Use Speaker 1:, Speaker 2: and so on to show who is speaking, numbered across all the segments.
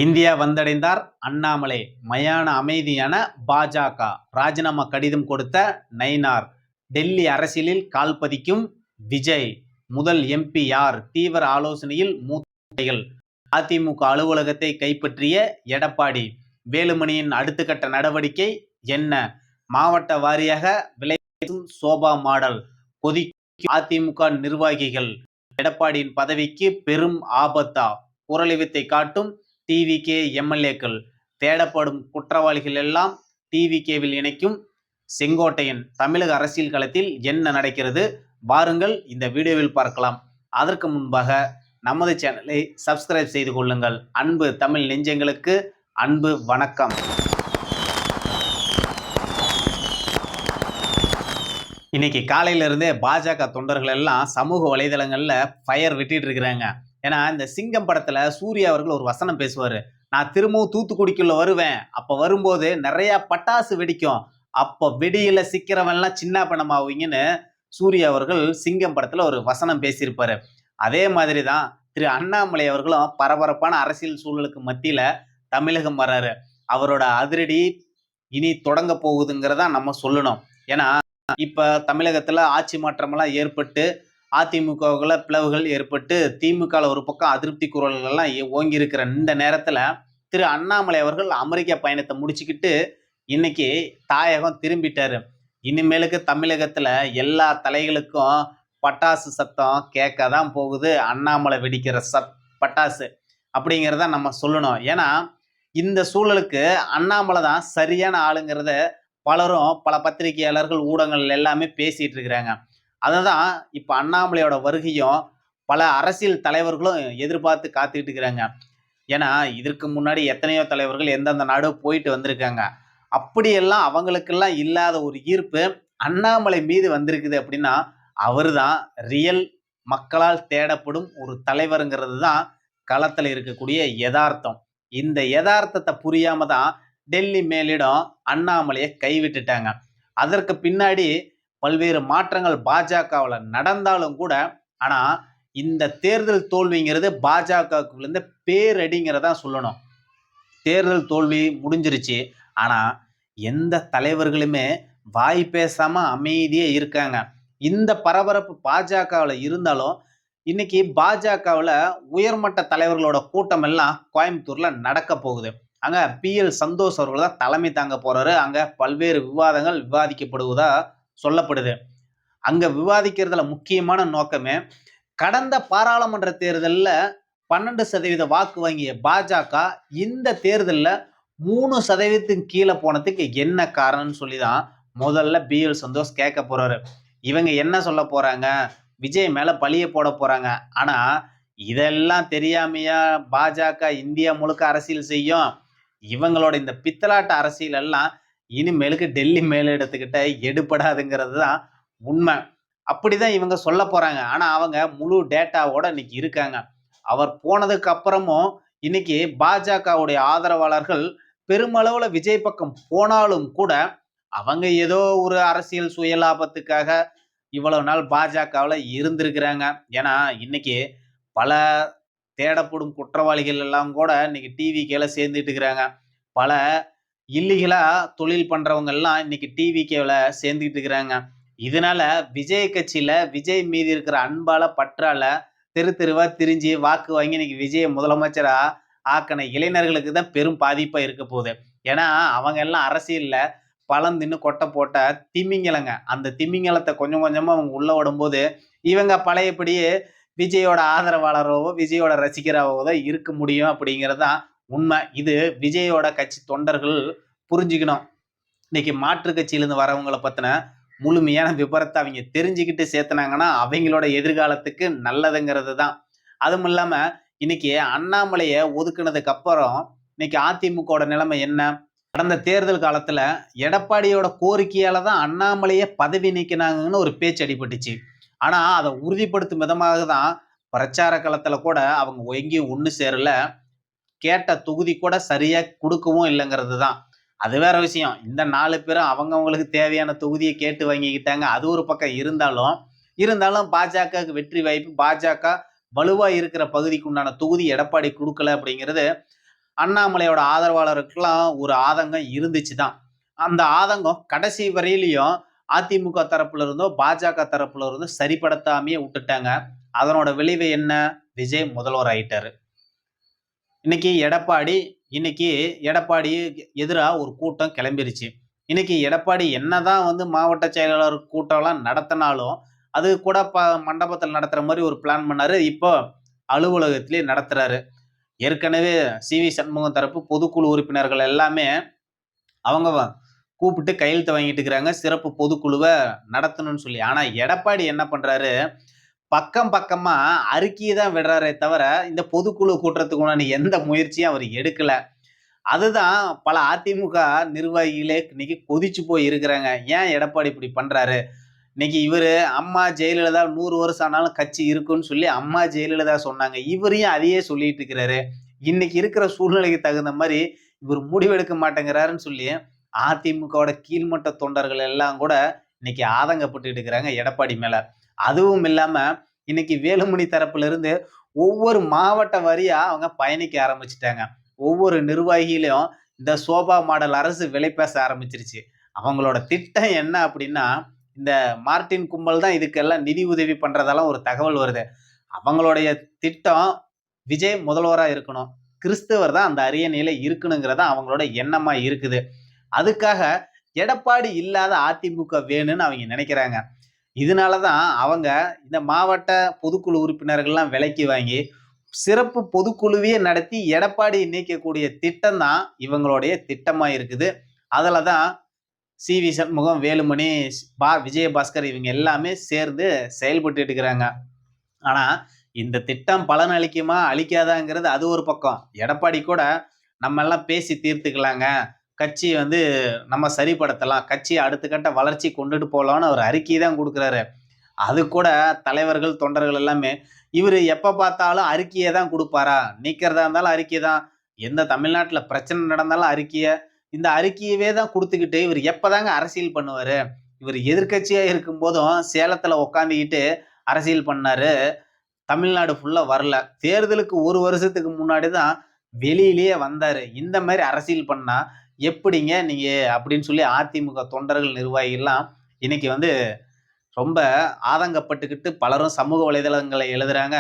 Speaker 1: India வந்தடைந்தார் அண்ணாமலை. மயான அமைதியான பாஜக. ராஜினாமா கடிதம் கொடுத்த நயினார். டெல்லி அரசியலில் கால் பதிக்கும் விஜய். முதல் எம்பி யார்? தீவிர ஆலோசனையில் மூத்தைகள். அதிமுக அலுவலகத்தை கைப்பற்றிய எடப்பாடி. வேலுமணியின் அடுத்த கட்ட நடவடிக்கை என்ன? மாவட்ட வாரியாக விலை சோபா மாடல். கொதிக்கும் அதிமுக நிர்வாகிகள். எடப்பாடியின் பதவிக்கு பெரும் ஆபத்தா? குரல் வித்தை காட்டும் டிவிகே எம்எல்ஏக்கள். தேடப்படும் குற்றவாளிகள் எல்லாம் டிவிகேவில் இணைக்கும் செங்கோட்டையன். தமிழக அரசியல் களத்தில் என்ன நடக்கிறது? வாருங்கள் இந்த வீடியோவில் பார்க்கலாம். அதற்கு முன்பாக நமது சேனலை சப்ஸ்கிரைப் செய்து கொள்ளுங்கள். அன்பு தமிழ் நெஞ்சங்களுக்கு அன்பு வணக்கம். இன்னைக்கு காலையிலிருந்தே பாஜக தொண்டர்கள் எல்லாம் சமூக வலைதளங்கள்ல ஃபயர் விட்டுட்டு இருக்கிறாங்க. ஏன்னா இந்த சிங்கம் படத்துல சூர்யா அவர்கள் ஒரு வசனம் பேசுவாரு, நான் திரும்பவும் தூத்துக்குடிக்குள்ள வருவேன், அப்ப வரும்போது நிறைய பட்டாசு வெடிக்கும், அப்ப வெடியில சிக்கிறவன்லாம் சின்ன பணமாவீங்கன்னு சூர்யா அவர்கள் சிங்கம் படத்துல ஒரு வசனம் பேசியிருப்பாரு. அதே மாதிரிதான் திரு அண்ணாமலை அவர்களும் பரபரப்பான அரசியல் சூழலுக்கு மத்தியில தமிழகம் வர்றாரு. அவரோட அதிரடி இனி தொடங்க போகுதுங்கிறதா நம்ம சொல்லணும். ஏன்னா இப்ப தமிழகத்துல ஆட்சி மாற்றம் எல்லாம் ஏற்பட்டு அதிமுகவுல பிளவுகள் ஏற்பட்டு திமுக ஒரு பக்கம் அதிருப்தி குரல்கள் எல்லாம் ஓங்கி இருக்கிற இந்த நேரத்துல திரு அண்ணாமலை அவர்கள் அமெரிக்கா பயணத்தை முடிச்சுக்கிட்டு இன்னைக்கு தாயகம் திரும்பிட்டாரு. இனிமேலுக்கு தமிழகத்துல எல்லா தலைகளுக்கும் பட்டாசு சத்தம் கேட்கதான் போகுது. அண்ணாமலை வெடிக்கிற பட்டாசு அப்படிங்கிறத நம்ம சொல்லணும். ஏன்னா இந்த சூழலுக்கு அண்ணாமலை தான் சரியான ஆளுங்கிறத பலரும் பல பத்திரிகையாளர்கள் ஊடகங்கள் எல்லாமே பேசிட்டு இருக்கிறாங்க. அததான் இப்ப அண்ணாமலையோட வருகையும் பல அரசியல் தலைவர்களும் எதிர்பார்த்து காத்துக்கிட்டு இருக்கிறாங்க. ஏன்னா இதற்கு முன்னாடி எத்தனையோ தலைவர்கள் எந்தெந்த நாடு போயிட்டு வந்திருக்காங்க. அப்படியெல்லாம் அவங்களுக்கெல்லாம் இல்லாத ஒரு ஈர்ப்பு அண்ணாமலை மீது வந்திருக்குது. அப்படின்னா அவரு தான் ரியல் மக்களால் தேடப்படும் ஒரு தலைவருங்கிறது தான் களத்துல இருக்கக்கூடிய யதார்த்தம். இந்த யதார்த்தத்தை புரியாம தான் டெல்லி மேலிடம் அண்ணாமலையை கைவிட்டுட்டாங்க. அதற்கு பின்னாடி பல்வேறு மாற்றங்கள் பாஜகவில் நடந்தாலும் கூட, ஆனா இந்த தேர்தல் தோல்விங்கிறது பாஜகவுக்கு இருந்து பேரடிங்கிறதா சொல்லணும். தேர்தல் தோல்வி முடிஞ்சிருச்சு, ஆனா எந்த தலைவர்களுமே வாய் பேசாம அமைதியே இருக்காங்க. இந்த பரபரப்பு பாஜகவில் இருந்தாலும் இன்னைக்கு பாஜகவில் உயர்மட்ட தலைவர்களோட கூட்டம் எல்லாம் கோயம்புத்தூர்ல நடக்க போகுது. அங்க PL சந்தோஷ் அவர்கள் தான் தலைமை தாங்க போறாரு. அங்க பல்வேறு விவாதங்கள் விவாதிக்கப்படுவதா சொல்லப்படுது. அங்க விவாதிக்கிறதுல முக்கியமான நோக்கமே கடந்த பாராளுமன்ற தேர்தலில் 12% வாக்கு வாங்கிய பாஜக இந்த தேர்தலில் 3% கீழே போனதுக்கு என்ன காரணம்னு சொல்லிதான் முதல்ல PL சந்தோஷ் கேட்க போறாரு. இவங்க என்ன சொல்ல போறாங்க? விஜய் மேல பழிய போட போறாங்க. ஆனா இதெல்லாம் தெரியாமையா பாஜக இந்தியா முழுக்க அரசியல் செய்யும்? இவங்களோட இந்த பித்தலாட்ட அரசியல் எல்லாம் இனிமேலுக்கு டெல்லி மேலிடத்துக்கிட்ட எடுபடாதுங்கிறது தான் உண்மை. அப்படிதான் இவங்க சொல்ல போறாங்க. ஆனா அவங்க முழு டேட்டாவோட இன்னைக்கு இருக்காங்க. அவர் போனதுக்கு அப்புறமும் இன்னைக்கு பாஜகவுடைய ஆதரவாளர்கள் பெருமளவுல விஜய் பக்கம் போனாலும் கூட அவங்க ஏதோ ஒரு அரசியல் சுயலாபத்துக்காக இவ்வளவு நாள் பாஜகவில் இருந்திருக்கிறாங்க. ஏன்னா இன்னைக்கு பல தேடப்படும் குற்றவாளிகள் எல்லாம் கூட இன்னைக்கு டிவிகேல சேர்ந்துட்டு இருக்கிறாங்க. பல இல்லீகலா தொழில் பண்றவங்க எல்லாம் இன்னைக்கு டிவிகேல சேர்ந்துட்டு இருக்கிறாங்க. இதனால விஜய் கட்சியில விஜய் மீது இருக்கிற அன்பால பற்றால தெரு தெருவா திரிஞ்சு வாக்கு வாங்கி இன்னைக்கு விஜய முதலமைச்சரா ஆக்கின இளைஞர்களுக்கு தான் பெரும் பாதிப்பா இருக்க போகுது. ஏன்னா அவங்க எல்லாம் அரசியல்ல பழம் தின்னு கொட்டை போட்ட திமிங்கலங்க. அந்த திமிங்கலத்தை கொஞ்சம் கொஞ்சமா அவங்க உள்ள விடும்போது இவங்க பழையபடியே விஜயோட ஆதரவாளராகவோ விஜயோட ரசிகராகவோ தான் இருக்க முடியும் அப்படிங்கிறதான் உண்மை. இது விஜயோட கட்சி தொண்டர்கள் புரிஞ்சுக்கணும். இன்னைக்கு மாற்று கட்சியிலிருந்து வரவங்களை பத்தின முழுமையான விபரத்தை அவங்க தெரிஞ்சுக்கிட்டு சேர்த்துனாங்கன்னா அவங்களோட எதிர்காலத்துக்கு நல்லதுங்கிறது தான். அதுவும் இல்லாம இன்னைக்கு அண்ணாமலையை ஒதுக்குனதுக்கு அப்புறம் இன்னைக்கு அதிமுகவோட நிலைமை என்ன? கடந்த தேர்தல் காலத்துல எடப்பாடியோட கோரிக்கையால தான் அண்ணாமலையை பதவி நீக்கினாங்கன்னு ஒரு பேச்சு அடிபட்டுச்சு. ஆனா அதை உறுதிப்படுத்தும் விதமாக தான் பிரச்சார களத்துல கூட அவங்க எங்கேயும் ஒண்ணு சேரல. கேட்ட தொகுதி கூட சரியா கொடுக்கவும் இல்லைங்கிறது தான். அது வேற விஷயம். இந்த 4 பேரும் அவங்களுக்கு தேவையான தொகுதியை கேட்டு வாங்கிக்கிட்டாங்க. அது ஒரு பக்கம் இருந்தாலும் பாஜகவுக்கு வெற்றி வாய்ப்பு, பாஜக வலுவா இருக்கிற பகுதிக்கு உண்டான தொகுதி எடப்பாடி கொடுக்கல அப்படிங்கிறது அண்ணாமலையோட ஆதரவாளருக்கெல்லாம் ஒரு ஆதங்கம் இருந்துச்சு தான். அந்த ஆதங்கம் கடைசி வரையிலையும் அதிமுக தரப்புல இருந்தோ, பாஜக தரப்புல இருந்தோ சரிப்படுத்தாமயே விட்டுட்டாங்க. அதனோட விளைவு என்ன? விஜய் முதல்வர் ஆயிட்டாரு. இன்னைக்கு எடப்பாடி எதிரா ஒரு கூட்டம் கிளம்பிருச்சு. இன்னைக்கு எடப்பாடி என்னதான் மாவட்ட செயலாளர் கூட்டம்லாம் நடத்தினாலும், அது கூட மண்டபத்தில் நடத்துற மாதிரி ஒரு பிளான் பண்ணாரு. இப்போ அலுவலகத்திலே நடத்துறாரு. ஏற்கனவே சி.வி. சண்முகம் தரப்பு பொதுக்குழு உறுப்பினர்கள் எல்லாமே அவங்க கூப்பிட்டு கையெழுத்து வாங்கிட்டு இருக்கிறாங்க. சிறப்பு பொதுக்குழுவை நடத்தணும்னு சொல்லி. ஆனா எடப்பாடி என்ன பண்றாரு? பக்கமா அறிக்கையை தான் விடுறாரே தவிர, இந்த பொதுக்குழு கூட்டுறதுக்குண்டான எந்த முயற்சியும் அவர் எடுக்கல. அதுதான் பல அதிமுக நிர்வாகிகளே இன்னைக்கு கொதிச்சு போய் இருக்கிறாங்க. ஏன் எடப்பாடி இப்படி பண்றாரு? இன்னைக்கு இவரு அம்மா ஜெயலலிதா 100 வருஷம் ஆனாலும் கட்சி இருக்குன்னு சொல்லி அம்மா ஜெயலலிதா சொன்னாங்க. இவரையும் அதையே சொல்லிட்டு இருக்கிறாரு. இன்னைக்கு இருக்கிற சூழ்நிலைக்கு தகுந்த மாதிரி இவர் முடிவெடுக்க மாட்டேங்கிறாருன்னு சொல்லி அதிமுகவோட கீழ்மட்ட தொண்டர்கள் எல்லாம் கூட இன்னைக்கு ஆதங்கப்பட்டு இருக்கிறாங்க எடப்பாடி மேல. அதுவும் இல்லாம இன்னைக்கு வேலுமணி தரப்புல இருந்து ஒவ்வொரு மாவட்ட வாரியா அவங்க பயணிக்க ஆரம்பிச்சுட்டாங்க. ஒவ்வொரு நிர்வாகிகளையும் இந்த சோபா மாடல் அரசு விலை பேச ஆரம்பிச்சிருச்சு. அவங்களோட திட்டம் என்ன அப்படின்னா, இந்த மார்டின் கும்பல் தான் இதுக்கெல்லாம் நிதி உதவி பண்றதெல்லாம் ஒரு தகவல் வருது. அவங்களுடைய திட்டம் விஜய் முதல்வரா இருக்கணும். கிறிஸ்தவர் தான் அந்த அரியணையில இருக்கணுங்கிறத அவங்களோட எண்ணமா இருக்குது. அதுக்காக எடப்பாடி இல்லாத அதிமுக வேணும்னு அவங்க நினைக்கிறாங்க. இதனாலதான் அவங்க இந்த மாவட்ட பொதுக்குழு உறுப்பினர்கள்லாம் விலைக்கு வாங்கி சிறப்பு பொதுக்குழுவையே நடத்தி எடப்பாடி நீக்கக்கூடிய திட்டம் தான் இவங்களுடைய திட்டமா இருக்குது. அதுலதான் சி.வி. சண்முகம், வேலுமணி, விஜயபாஸ்கர் இவங்க எல்லாமே சேர்ந்து செயல்பட்டு இருக்கிறாங்க. ஆனா இந்த திட்டம் பலன் அளிக்குமா அளிக்காதாங்கிறது அது ஒரு பக்கம். எடப்பாடி கூட நம்ம எல்லாம் பேசி தீர்த்துக்கலாங்க, கட்சி நம்ம சரிப்படுத்தலாம், கட்சியை அடுத்த கட்ட வளர்ச்சி கொண்டுட்டு போகலாம்னு அவர் அறிக்கை தான் கொடுக்குறாரு. அது கூட தலைவர்கள் தொண்டர்கள் எல்லாமே இவர் எப்ப பார்த்தாலும் அறிக்கையை தான் கொடுப்பாரா? நீக்கிறதா இருந்தாலும் அறிக்கை தான், எந்த தமிழ்நாட்டுல பிரச்சனை நடந்தாலும் இந்த அறிக்கையவே தான் கொடுத்துக்கிட்டு இவர் எப்பதாங்க அரசியல் பண்ணுவாரு? இவர் எதிர்கட்சியா இருக்கும் போதும் சேலத்துல உட்காந்துக்கிட்டு அரசியல் பண்ணாரு. தமிழ்நாடு ஃபுல்லா வரல. தேர்தலுக்கு 1 வருஷத்துக்கு முன்னாடி தான் வெளியிலேயே வந்தாரு. இந்த மாதிரி அரசியல் பண்ணா எப்படிங்க நீங்க அப்படின்னு சொல்லி அதிமுக தொண்டர்கள் நிர்வாகிகள்லாம் இன்னைக்கு ரொம்ப ஆதங்கப்பட்டுக்கிட்டு பலரும் சமூக வலைதளங்களை எழுதுறாங்க.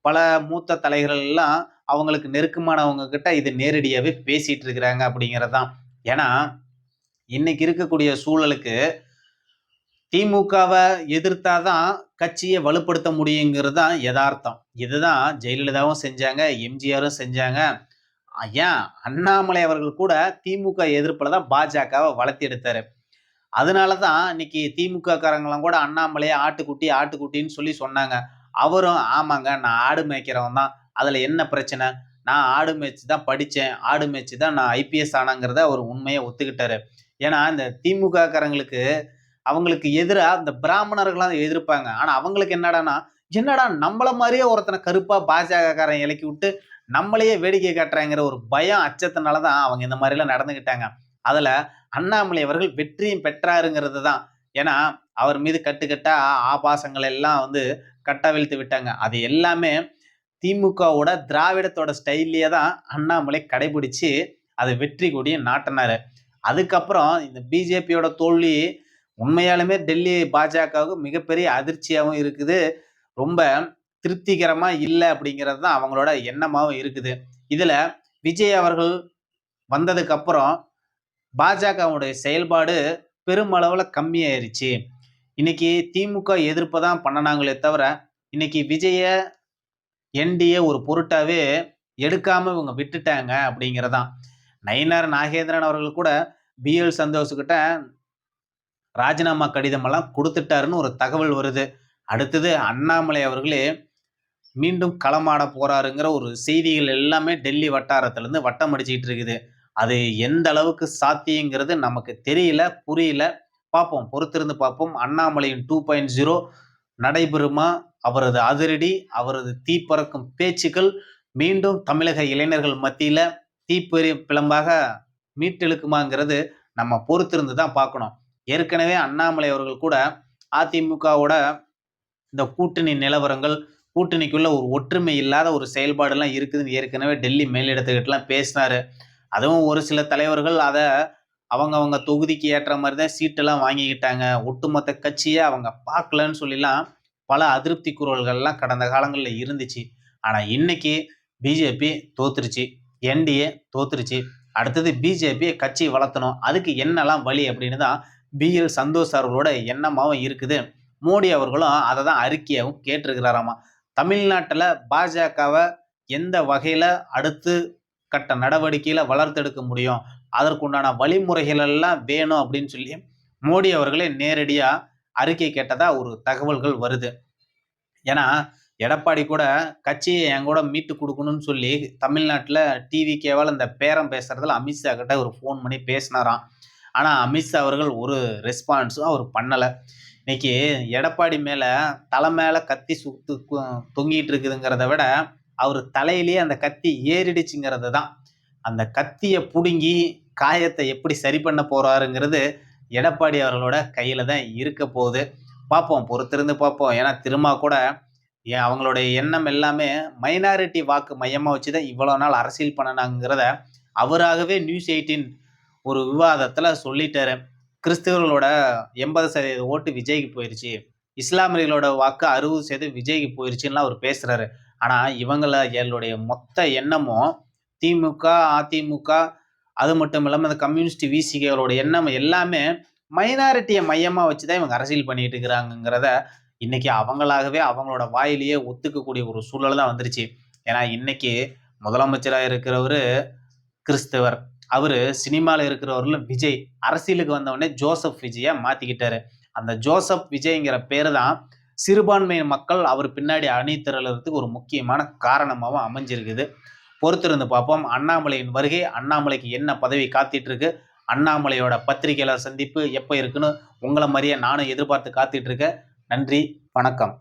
Speaker 1: பல மூத்த தலைவர்கள் எல்லாம் அவங்களுக்கு நெருக்கமானவங்க கிட்ட இது நேரடியாவே பேசிட்டு இருக்கிறாங்க அப்படிங்கிறதுதான். ஏன்னா இன்னைக்கு இருக்கக்கூடிய சூழலுக்கு திமுகவை எதிர்த்தாதான் கட்சியை வலுப்படுத்த முடியுங்கிறது தான் யதார்த்தம். இதுதான் ஜெயலலிதாவும் செஞ்சாங்க, எம்ஜிஆரும் செஞ்சாங்க. ஏன் அண்ணாமலை அவர்கள் கூட திமுக எதிர்ப்புல தான் பாஜகவை வளர்த்தி எடுத்தாரு. அதனாலதான் இன்னைக்கு திமுக காரங்களாம் கூட அண்ணாமலையை ஆட்டுக்குட்டி ஆட்டுக்குட்டின்னு சொல்லி சொன்னாங்க. அவரும் ஆமாங்க நான் ஆடு மேய்க்கிறவன் தான், அதுல என்ன பிரச்சனை, நான் ஆடு மேய்ச்சி தான் படிச்சேன், ஆடு மேய்ச்சி தான் நான் ஐபிஎஸ் ஆனங்கிறத அவர் உண்மையை ஒத்துக்கிட்டாரு. ஏன்னா இந்த திமுக காரங்களுக்கு அவங்களுக்கு எதிரா இந்த பிராமணர்களாம் எதிர்ப்பாங்க. ஆனா அவங்களுக்கு என்னடா நம்மள மாதிரியே ஒருத்தனை கருப்பா பாஜக காரன் இலக்கி விட்டு நம்மளையே வேடிக்கை காட்டுறாங்கிற ஒரு பயம் அச்சத்தினாலதான் அவங்க இந்த மாதிரி எல்லாம் நடந்துகிட்டாங்க. அதுல அண்ணாமலை அவர்கள் வெற்றியும் பெற்றாருங்கிறது தான். ஏன்னா அவர் மீது கட்டுக்கட்டா ஆபாசங்கள் எல்லாம் கட்டவிழ்த்து விட்டாங்க. அது எல்லாமே திமுகவோட திராவிடத்தோட ஸ்டைல்லயே தான் அண்ணாமலை கடைபிடிச்சு அதை வெற்றி கொடியை நாட்டினாரு. அதுக்கப்புறம் இந்த பிஜேபியோட தோல்வி உண்மையாலுமே டெல்லி பாஜகவுக்கு மிகப்பெரிய அதிர்ச்சியாகவும் இருக்குது. ரொம்ப திருப்திகரமா இல்லை அப்படிங்கிறது தான் அவங்களோட எண்ணமாவும் இருக்குது. இதுல விஜய் அவர்கள் வந்ததுக்கு அப்புறம் பாஜகவுடைய செயல்பாடு பெருமளவுல கம்மியாயிருச்சு. இன்னைக்கு திமுக எதிர்ப்பு தான் பண்ணனாங்களே தவிர இன்னைக்கு விஜய என்டிஏ ஒரு பொருட்டாவே எடுக்காம இவங்க விட்டுட்டாங்க அப்படிங்கிறதான். நயினார் நாகேந்திரன் அவர்கள் கூட பிஎல் சந்தோஷ் கிட்ட ராஜினாமா கடிதம் எல்லாம் கொடுத்துட்டாருன்னு ஒரு தகவல் வருது. அடுத்தது அண்ணாமலை அவர்களே மீண்டும் களமாட போறாருங்கிற ஒரு செய்திகள் எல்லாமே டெல்லி வட்டாரத்துல இருந்து வட்டம் அடிச்சுக்கிட்டு இருக்குது. அது எந்த அளவுக்கு சாத்தியங்கிறது நமக்கு தெரியல, புரியல. பார்ப்போம், பொறுத்திருந்து பார்ப்போம். அண்ணாமலையின் 2.0 நடைபெறுமா? அவரது அதிரடி, அவரது தீப்பறக்கும் பேச்சுக்கள் மீண்டும் தமிழக இளைஞர்கள் மத்தியில தீப்பொறி பிளம்பாக மீட்டெழுக்குமாங்கிறது நம்ம பொறுத்திருந்து தான் பார்க்கணும். ஏற்கனவே அண்ணாமலை அவர்கள் கூட அதிமுகவோட இந்த கூட்டணி நிலவரங்கள் கூட்டணிக்குள்ள ஒரு ஒற்றுமை இல்லாத ஒரு செயல்பாடுலாம் இருக்குதுன்னு ஏற்கனவே டெல்லி மேலிடத்துக்கிட்டலாம் பேசினாரு. அதுவும் ஒரு சில தலைவர்கள் அத அவங்க தொகுதிக்கு ஏற்ற மாரி தான் சீட்டெல்லாம் வாங்கிக்கிட்டாங்க. ஒட்டுமொத்த கட்சிய அவங்க பார்க்கலன்னு சொல்லிலாம் பல அதிருப்தி குரல்கள்லாம் கடந்த காலங்கள்ல இருந்துச்சு. ஆனா இன்னைக்கு பிஜேபி தோத்துருச்சு. என்டிஏ தோத்துருச்சு. அடுத்தது பிஜேபி கட்சி வளர்த்தணும். அதுக்கு என்னலாம் வழி அப்படின்னு தான் பி.எல். சந்தோஷ் அவர்களோட எண்ணமாவும் இருக்குது. மோடி அவர்களும் அத தான் அறிக்கையாவும் கேட்டிருக்கிறாராமா. தமிழ்நாட்டுல பாஜகவ எந்த வகையில அடுத்து கட்ட நடவடிக்கையில வளர்த்தெடுக்க முடியும். அதற்குண்டான வழிமுறைகள் எல்லாம் வேணும் அப்படின்னு சொல்லி மோடி அவர்களே நேரடியா அறிக்கை கேட்டதா ஒரு தகவல்கள் வருது. ஏன்னா, எடப்பாடி கூட கட்சிய என் கூட மீட்டு குடுக்கணும்னு சொல்லி தமிழ்நாட்டுல டிவிகேவால இந்த பேரம் பேசுறதுல அமித்ஷா கிட்ட ஒரு ஃபோன் பண்ணி பேசினாராம். ஆனா, அமித்ஷா அவர்கள் ஒரு ரெஸ்பான்ஸும் அவர் பண்ணல. இன்னைக்கு எடப்பாடி மேல தலை மேல கத்தி சுத்து தொங்கிட்டு இருக்குதுங்கிறத விட, அவரு தலையிலேயே அந்த கத்தி ஏறிடுச்சுங்கிறது தான். அந்த கத்திய புடுங்கி காயத்த எப்படி சரி பண்ண போறாருங்கிறது எடப்பாடி அவர்களோட கையில தான் இருக்க போகுது. பார்ப்போம், பொறுத்திருந்து பார்ப்போம். ஏன்னா திருமா கூட அவங்களுடைய எண்ணம் எல்லாமே மைனாரிட்டி வாக்கு மையமா வச்சு தான் இவ்வளோ நாள் அரசியல் பண்ணுனாங்கிறத அவராகவே நியூஸ் 18 ஒரு விவாதத்துல சொல்லிட்டாரு. கிறிஸ்தவர்களோட 80% ஓட்டு விஜய்க்கு போயிருச்சு. இஸ்லாமியர்களோட வாக்கு 60% விஜய்க்கு போயிருச்சுன்னுலாம் அவர் பேசுறாரு. ஆனா இவங்களுடைய மொத்த எண்ணமும் திமுக, அதிமுக அது மட்டும் இல்லாம இந்த கம்யூனிஸ்ட் விசிகேகளோட எண்ணம் எல்லாமே மைனாரிட்டிய மையமா வச்சு தான் இவங்க அரசியல் பண்ணிட்டு இருக்கிறாங்கங்கிறத இன்னைக்கு அவங்களாகவே அவங்களோட வாயிலேயே ஒத்துக்கக்கூடிய ஒரு சூழல் தான் வந்துருச்சு. ஏன்னா இன்னைக்கு முதலமைச்சரா இருக்கிறவரு கிறிஸ்தவர். அவரு சினிமால இருக்கிறவர்ல விஜய். அரசியலுக்கு வந்தவுடனே ஜோசப் விஜயா மாத்திக்கிட்டாரு. அந்த ஜோசப் விஜய்ங்கிற பேரு தான் சிறுபான்மை மக்கள் அவர் பின்னாடி அணி திரளறதுக்கு ஒரு முக்கியமான காரணமாவும் அமைஞ்சிருக்குது. பொறுத்திருந்து பார்ப்போம். அண்ணாமலையின் வருகை, அண்ணாமலைக்கு என்ன பதவி காத்துட்டு இருக்கு? அண்ணாமலையோட பத்திரிகையாளர் சந்திப்பு எப்ப இருக்குன்னு உங்கள மாரியே நானும் எதிர்பார்த்து காத்துட்டு இருக்கேன். நன்றி, வணக்கம்.